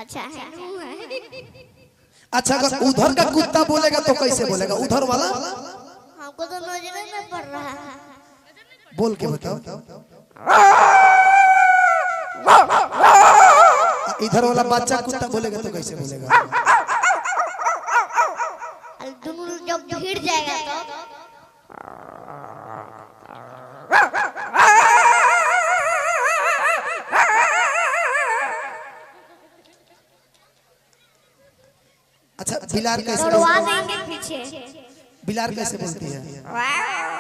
अच्छा है। अच्छा अगर उधर का कुत्ता बोलेगा तो कैसे बोलेगा? उधर वाला हमको तो नजर में पड़ रहा है। बोल के बताओ। इधर वाला बच्चा कुत्ता बोलेगा तो कैसे बोलेगा? दोनों जब भिड़ जाएगा तो अच्छा बिलार कैसे दौड़वा देंगे पीछे। बिलार कैसे बोलती है?